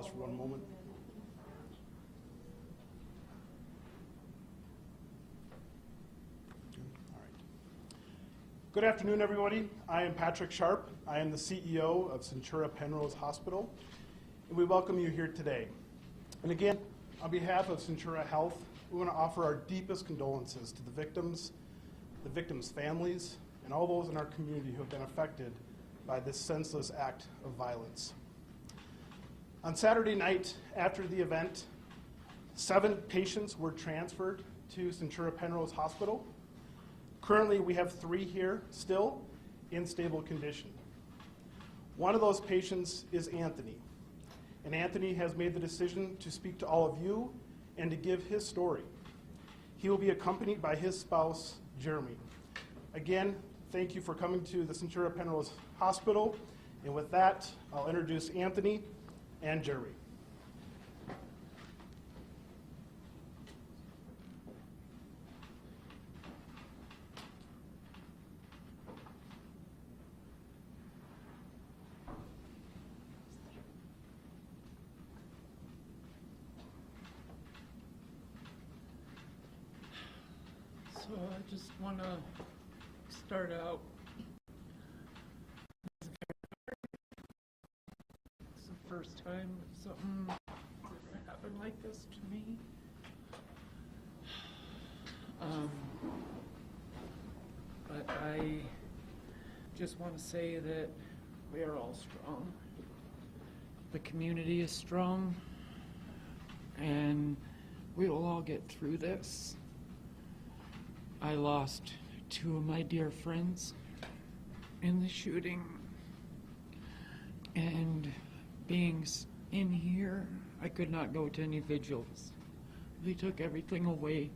pause for one moment. All right. Good afternoon, everybody. I am Patrick Sharp. I am the CEO of Centura Penrose Hospital, and we welcome you here today. And again, on behalf of Centura Health, we want to offer our deepest condolences to the victims' families, and all those in our community who have been affected by this senseless act of violence. On Saturday night, after the event, 7 patients were transferred to Centura Penrose Hospital. Currently, we have 3 here still in stable condition. One of those patients is Anthony, and Anthony has made the decision to speak to all of you and to give his story. He will be accompanied by his spouse, Jeremy. Again, thank you for coming to the Centura Penrose Hospital. And with that, I'll introduce Anthony and Jeremy. So I just want to start out. It's the first time something happened like this to me. But I just want to say that we are all strong. The community is strong, and we will all get through this. I lost 2 of my dear friends in the shooting, and being in here, I could not go to any vigils. They took everything away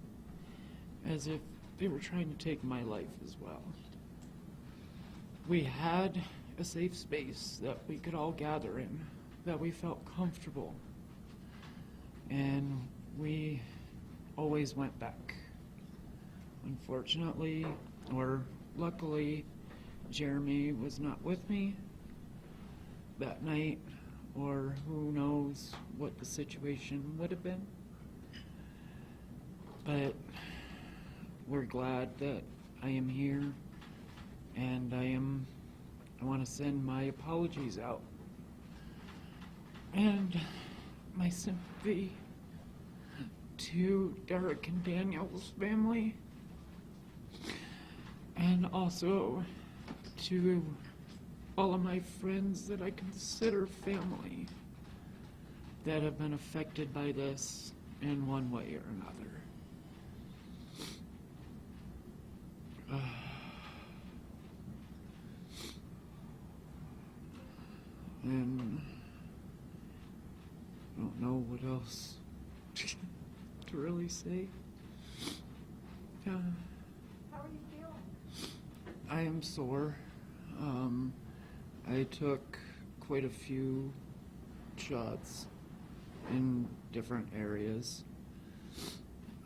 as if they were trying to take my life as well. We had a safe space that we could all gather in, that we felt comfortable, and we always went back. Unfortunately, or luckily, Jeremy was not with me that night, or who knows what the situation would have been. But we're glad that I am here, and I want to send my apologies out and my sympathy to Derek and Daniel's family, and also to all of my friends that I consider family that have been affected by this in one way or another. And I don't know what else to really say. How are you feeling? I am sore. I took quite a few shots in different areas.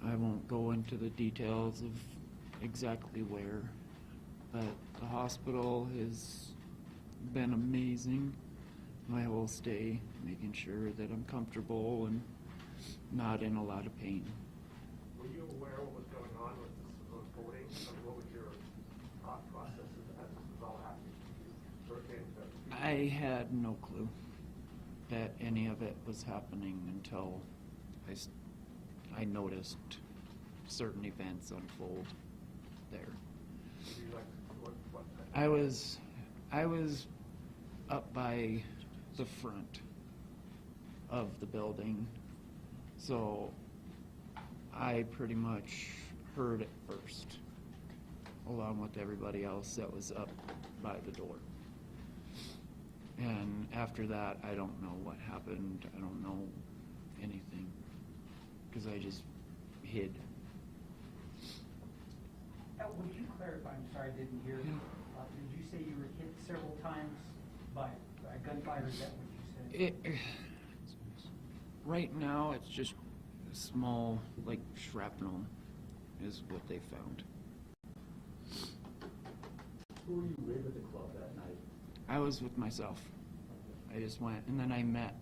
I won't go into the details of exactly where, but the hospital has been amazing my whole stay, making sure that I'm comfortable and not in a lot of pain. Were you aware what was going on with this voting? What was your thought process as this was all happening? I had no clue that any of it was happening until I noticed certain events unfold there. I was up by the front of the building, so I pretty much heard it first, along with everybody else that was up by the door. And after that, I don't know what happened. I don't know anything, because I just hid. Would you clarify? I'm sorry, I didn't hear. Yeah. Did you say you were hit several times by gunfire? Is that what you said? Right now, it's just small, like shrapnel, is what they found. Who were you with at the club that night? I was with myself. I just went, and then I met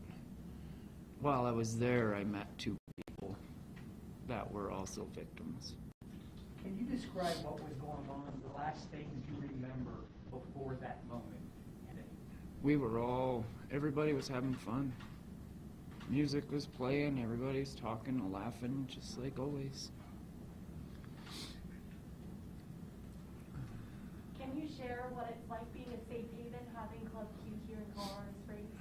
while I was there, I met two people that were also victims. Can you describe what was going on, the last things you remember before that moment? Everybody was having fun. Music was playing, everybody's talking and laughing, just like always. Can you share what it's like being a safe haven, having Club Q here in Colorado Springs?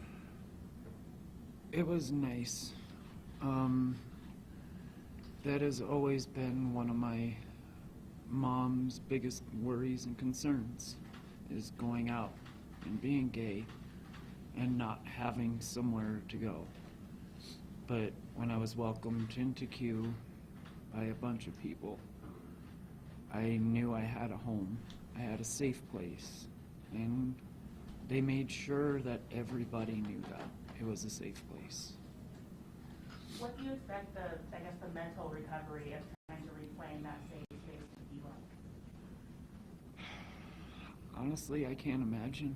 It was nice. That has always been one of my mom's biggest worries and concerns, is going out and being gay and not having somewhere to go. But when I was welcomed into Q by a bunch of people, I knew I had a home. I had a safe place. And they made sure that everybody knew that it was a safe place. What do you expect the mental recovery of trying to reclaim that safe space to be like? Honestly, I can't imagine.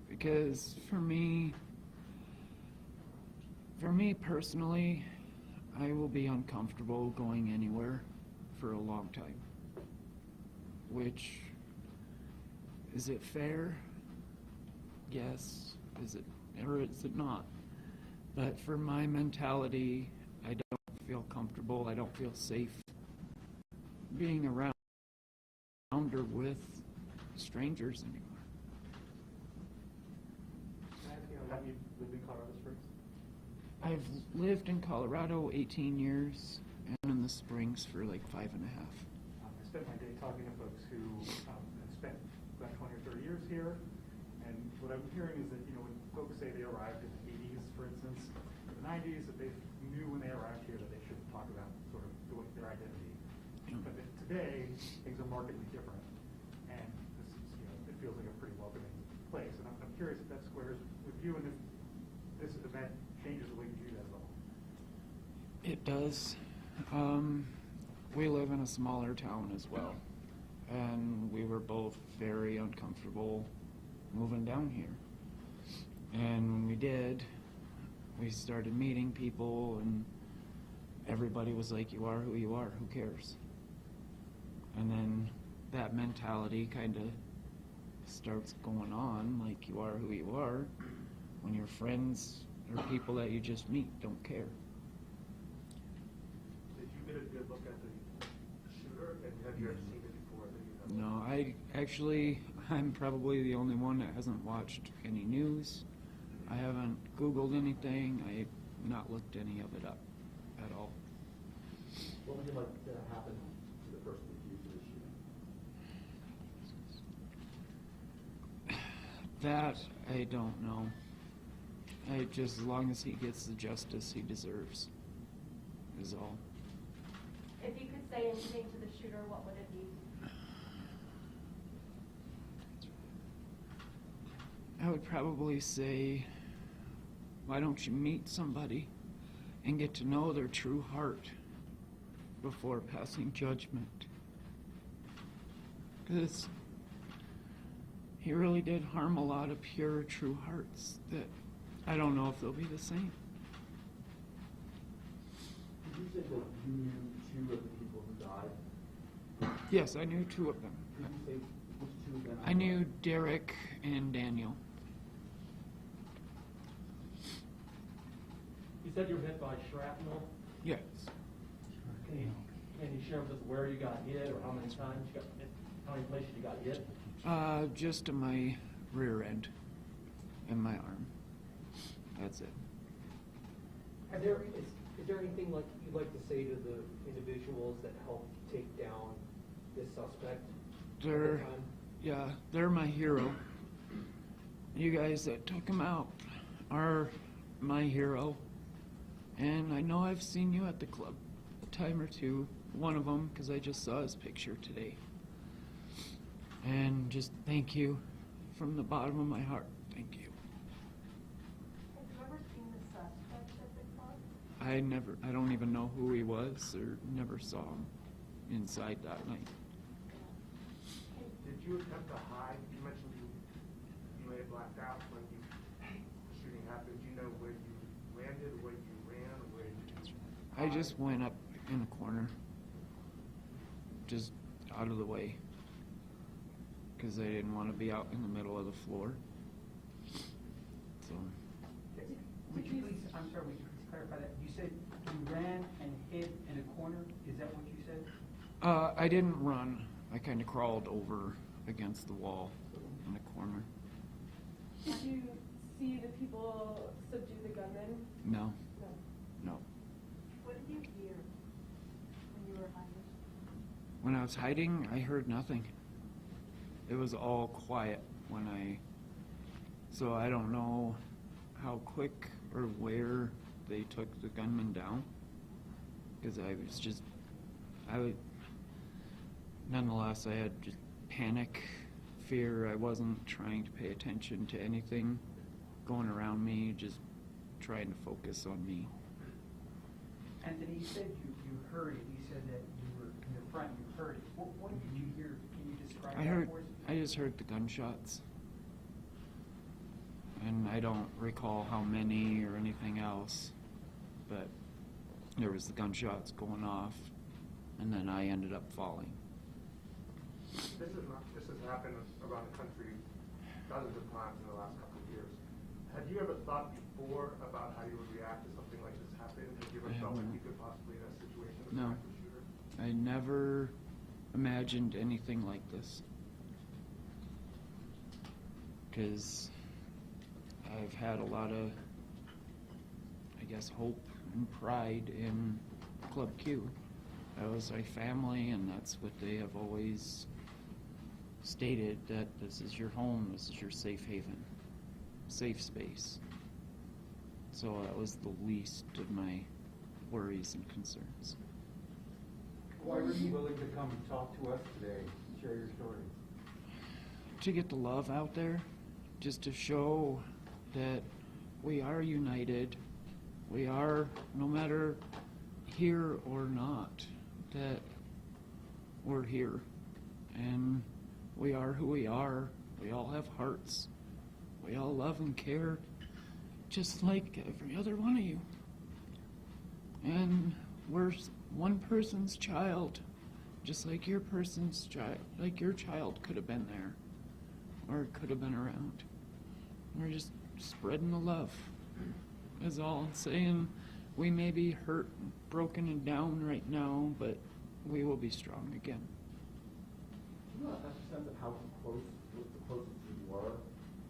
Because for me personally, I will be uncomfortable going anywhere for a long time. Which, is it fair? Yes. Is it, or is it not? But for my mentality, I don't feel comfortable, I don't feel safe being around or with strangers anymore. Can I ask you, have you lived in Colorado Springs? I've lived in Colorado 18 years, and in the Springs for like 5.5. I spent my day talking to folks who have spent about 20 or 30 years here, and what I'm hearing is that, when folks say they arrived in the 80s, for instance, or the 90s, that they knew when they arrived here that they shouldn't talk about sort of their identity. Yeah. But that today, things are markedly different, and this is, it feels like a pretty welcoming place. And I'm curious if that squares with you, and if this event changes the way you view that at all. It does. We live in a smaller town as well, and we were both very uncomfortable moving down here. And when we did, we started meeting people, and everybody was like, you are who you are, who cares? And then that mentality kind of starts going on, like you are who you are, when your friends or people that you just meet don't care. Did you get a good look at the shooter, and have you ever seen it before? That you know? No, I'm probably the only one that hasn't watched any news. I haven't Googled anything. I've not looked any of it up at all. What would you like to happen to the person accused of the shooting? That, I don't know. As long as he gets the justice he deserves, is all. If you could say anything to the shooter, what would it be? I would probably say, why don't you meet somebody and get to know their true heart before passing judgment? Because he really did harm a lot of pure, true hearts that I don't know if they'll be the same. Did you say that you knew two of the people who died? Yes, I knew two of them. Did you say which two of them? I knew Derek and Daniel. You said you were hit by shrapnel. Yes. Can you share with us where you got hit, or how many times you got hit, how many places you got hit? Just in my rear end and my arm. That's it. Is there anything like you'd like to say to the individuals that helped take down this suspect? They're my hero. You guys that took him out are my hero. And I know I've seen you at the club a time or two, one of them, because I just saw his picture today. And just thank you from the bottom of my heart. Thank you. Have you ever seen the suspect at the club? I don't even know who he was or never saw him inside that night. Did you attempt to hide? You mentioned you may have blacked out when the shooting happened. Do you know where you landed, where I just went up in the corner, just out of the way, because I didn't want to be out in the middle of the floor. So, Would you please, I'm sorry, would you please clarify that? You said you ran and hid in a corner, is that what you said? I didn't run. I kind of crawled over against the wall in the corner. Did you see the people subdue the gunman? No, No. no. What did you hear when you were hiding? When I was hiding, I heard nothing. It was all quiet when so I don't know how quick or where they took the gunman down, because nonetheless, I had just panic, fear. I wasn't trying to pay attention to anything going around me, just trying to focus on me. Anthony, you said you heard it, you said that you were in the front, you heard it. What did you hear? Can you describe that for us? I just heard the gunshots. And I don't recall how many or anything else, but there was the gunshots going off, and then I ended up falling. This has happened around the country dozens of times in the last couple of years. Have you ever thought before about how you would react to something like this happening? Have you ever felt like you could possibly in a situation with No. an active shooter? I never imagined anything like this, because I've had a lot of, I guess, hope and pride in Club Q. That was my family, and that's what they have always stated, that this is your home, this is your safe haven, safe space. So that was the least of my worries and concerns. Why were you willing to come and talk to us today, share your story? To get the love out there, just to show that we are united, we are, no matter here or not, that we're here, and we are who we are. We all have hearts. We all love and care, just like every other one of you. And we're one person's child, just like your person's child, like your child could have been there, or could have been around. We're just spreading the love, is all I'm saying. We may be hurt, broken, and down right now, but we will be strong again. Do you have a sense of how close, the closest you were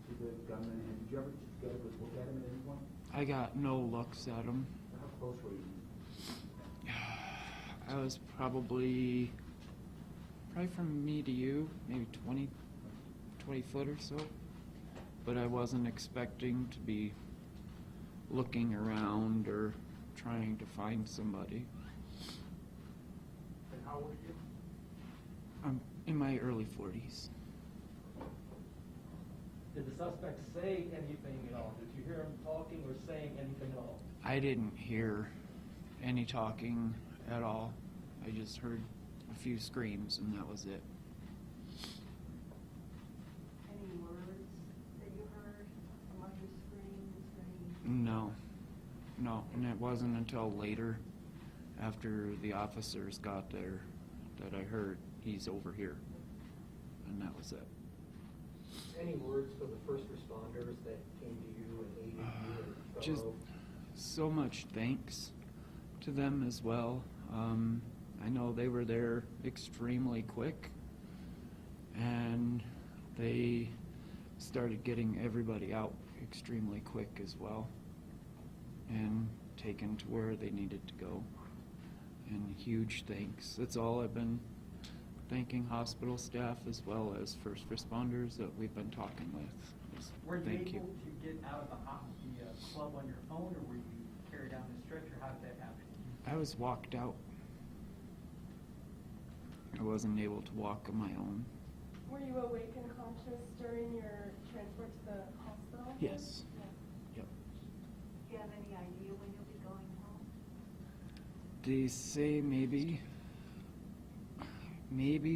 to the gunman? And did you ever just get a good look at him at any point? I got no looks at him. How close were you? I was probably from me to you, maybe 20 foot or so. But I wasn't expecting to be looking around or trying to find somebody. And how old are you? I'm in my early 40s. Did the suspect say anything at all? Did you hear him talking or saying anything at all? I didn't hear any talking at all. I just heard a few screams, and that was it. Any words that you heard among the screams? No, and it wasn't until later, after the officers got there, that I heard, he's over here, and that was it. Any words for the first responders that came to you and aided you and Just fellow? so much thanks to them as well. I know they were there extremely quick, and they started getting everybody out extremely quick as well, and taken to where they needed to go. And huge thanks. That's all I've been thanking hospital staff as well as first responders that we've been talking with. Were you Thank you. able to get out of the club on your own, or were you carried down the stretcher? How did that happen? I was walked out. I wasn't able to walk on my own. Were you awake and conscious during your transport to the hospital? Yes. Yeah. Yep. Do you have any idea when you'll be going home? They say maybe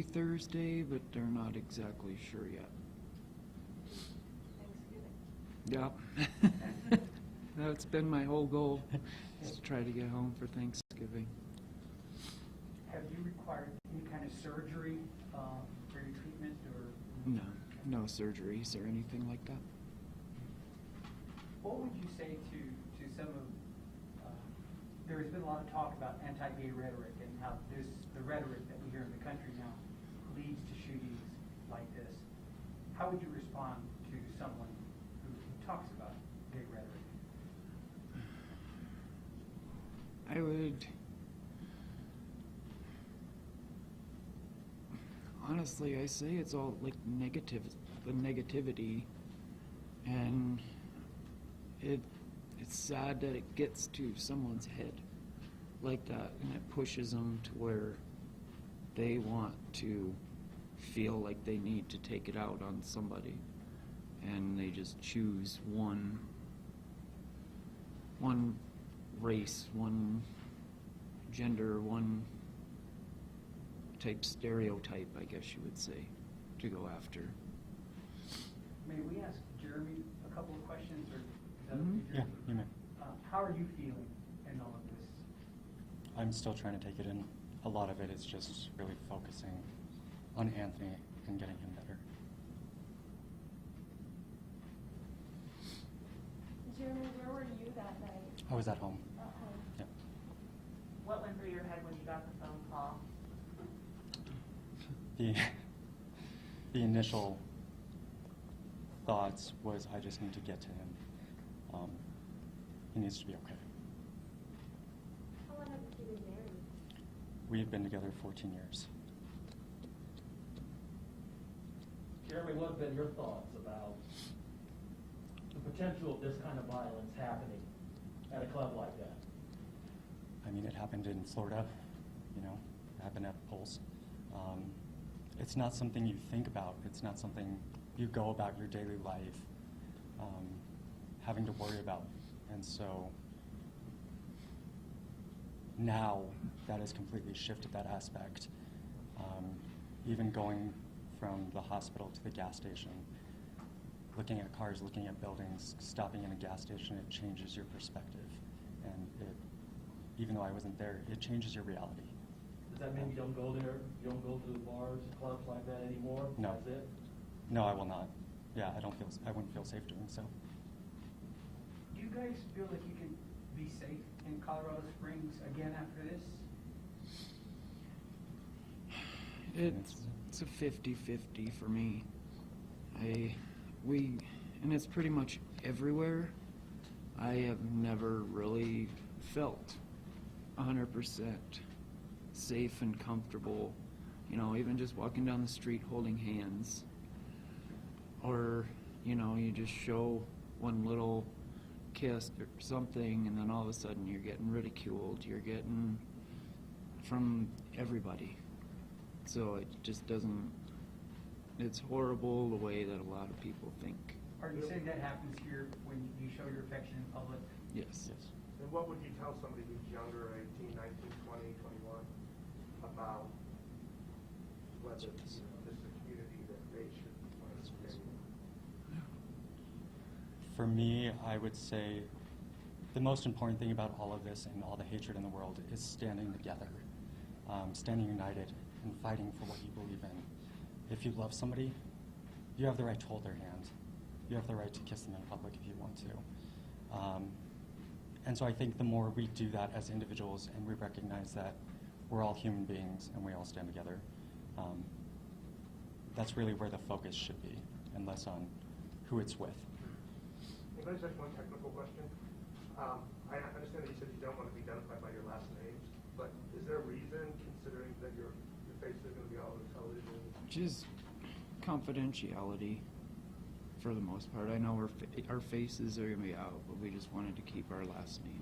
Thursday, but they're not exactly sure yet. Thanksgiving. Yep. That's been my whole goal, is to try to get home for Thanksgiving. giving. Have you required any kind of surgery for your treatment or? No surgeries or anything like that. What would you say to some of, there has been a lot of talk about anti-gay rhetoric and how the rhetoric that we hear in the country now leads to shootings like this. How would you respond to someone who talks about gay rhetoric? I would honestly, I say it's all like the negativity, and it's sad that it gets to someone's head like that, and it pushes them to where they want to feel like they need to take it out on somebody, and they just choose one race, one gender, one type stereotype, I guess you would say, to go after. May we ask Jeremy a couple of questions, or is that Mhm. okay, Yeah, Jeremy? you may. How are you feeling in all of this? I'm still trying to take it in. A lot of it is just really focusing on Anthony and getting him better. Jeremy, where were you that night? I was at home. Uh-huh. Yeah. What went through your head when you got the phone call? The initial thoughts was I just need to get to him. He needs to be okay. How long have you been married? We have been together 14 years. Jeremy, what have been your thoughts about the potential of this kind of violence happening at a club like that? I mean, it happened in Florida, you know, it happened at Pulse. It's not something you think about. It's not something you go about your daily life having to worry about. And so now that has completely shifted that aspect. Even going from the hospital to the gas station, looking at cars, looking at buildings, stopping in a gas station, it changes your perspective. And even though I wasn't there, it changes your reality. Does that mean you don't go there? You don't go to the bars, clubs like that anymore? No. That's it? No, I will not. Yeah, I wouldn't feel safe doing so. Do you guys feel like you can be safe in Colorado Springs again after this? It's a 50-50 for me. And it's pretty much everywhere. I have never really felt 100% safe and comfortable, you know, even just walking down the street holding hands. Or, you know, you just show one little kiss or something, and then all of a sudden you're getting ridiculed. You're getting from everybody. So it just doesn't, it's horrible the way that a lot of people think. Are you saying that happens here when you show your affection in public? Yes. And what would you tell somebody who's younger, 18, 19, 20, 21, about whether this is a community that they should participate in? For me, I would say the most important thing about all of this and all the hatred in the world is standing together, standing united and fighting for what you believe in. If you love somebody, you have the right to hold their hand. You have the right to kiss them in public if you want to. And so I think the more we do that as individuals and we recognize that we're all human beings and we all stand together, that's really where the focus should be, and less on who it's with. Can I just ask one technical question? I understand that you said you don't want to be identified by your last names, but is there a reason, considering that your face is going to be all over television? Just confidentiality for the most part. I know our faces are going to be out, but we just wanted to keep our last name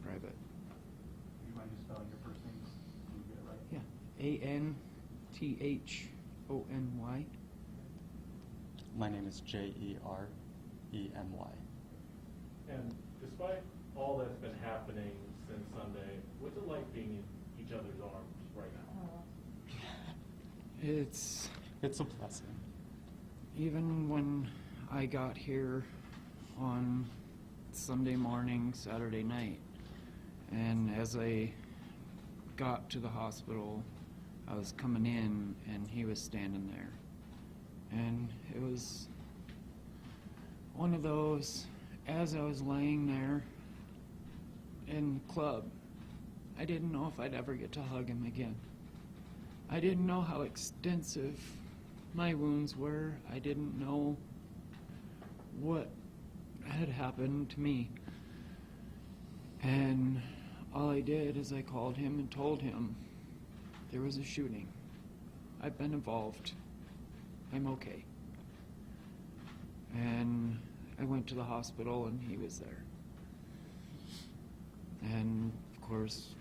private. Do you mind just spelling your first names? Can you get it right? Yeah. Anthony. My name is Jeremy. And despite all that's been happening since Sunday, what's it like being in each other's arms right now? It's It's a blessing. even when I got here on Sunday morning, Saturday night, And as I got to the hospital, I was coming in and he was standing there. And it was one of those, as I was laying there in club, I didn't know if I'd ever get to hug him again. I didn't know how extensive my wounds were. I didn't know what had happened to me. And all I did is I called him and told him there was a shooting. I've been involved. I'm okay. And I went to the hospital and he was there. And of course,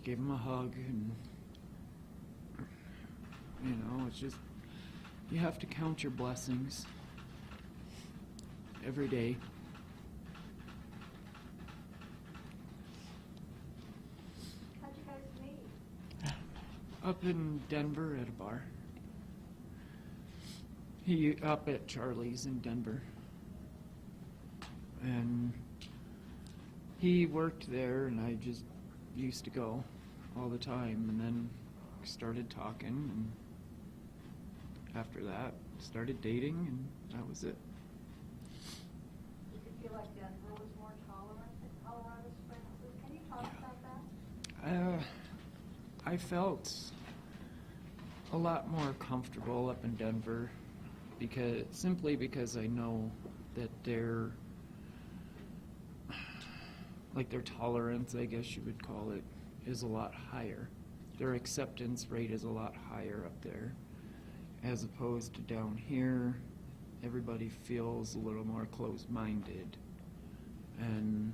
gave him a hug, and you know, it's just, you have to count your blessings every day. How'd you guys meet? Up in Denver at a bar. He up at Charlie's in Denver. And he worked there, and I just used to go all the time, and then started talking, and after that started dating, and that was it. Did you feel like Denver was more tolerant than Colorado Springs? Can you talk about that? I felt a lot more comfortable up in Denver simply because I know that their tolerance, I guess you would call it, is a lot higher. Their acceptance rate is a lot higher up there, as opposed to down here. Everybody feels a little more closed-minded, and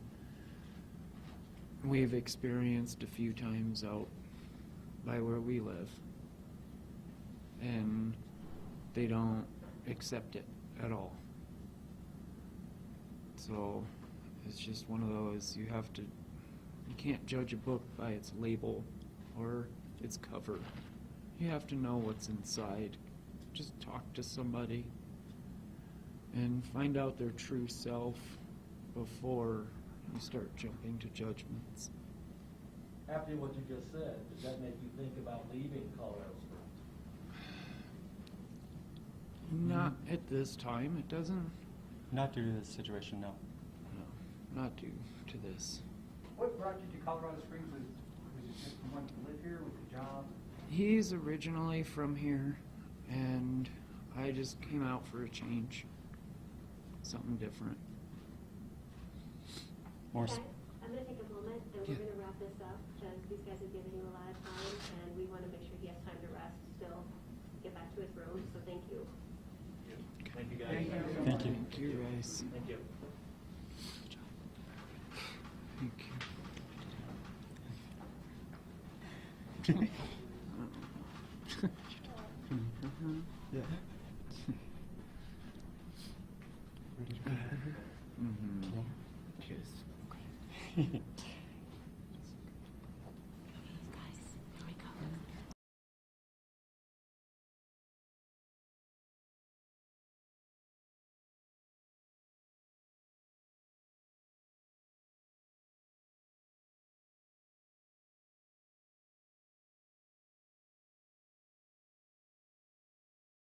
we've experienced a few times out by where we live, and they don't accept it at all. So it's just one of those, you can't judge a book by its label or its cover. You have to know what's inside. Just talk to somebody and find out their true self before you start jumping to judgments. After what you just said, does that make you think about leaving Colorado Springs? Not at this time, it doesn't. Not due to this situation, no. No, not due to this. What brought you to Colorado Springs? Was it just you wanted to live here with the job? He's originally from here, and I just came out for a change. Something different. More Okay, I'm going to take a moment and Yeah. we're going to wrap this up because these guys have given you a lot of time and we want to make sure he has time to rest still, get back to his room, so thank you. Thank you, guys. Thank you. Thank you. Thank you, guys. Thank you. Thank you. Yeah. Mm-hmm. Yeah. Yes. Okay.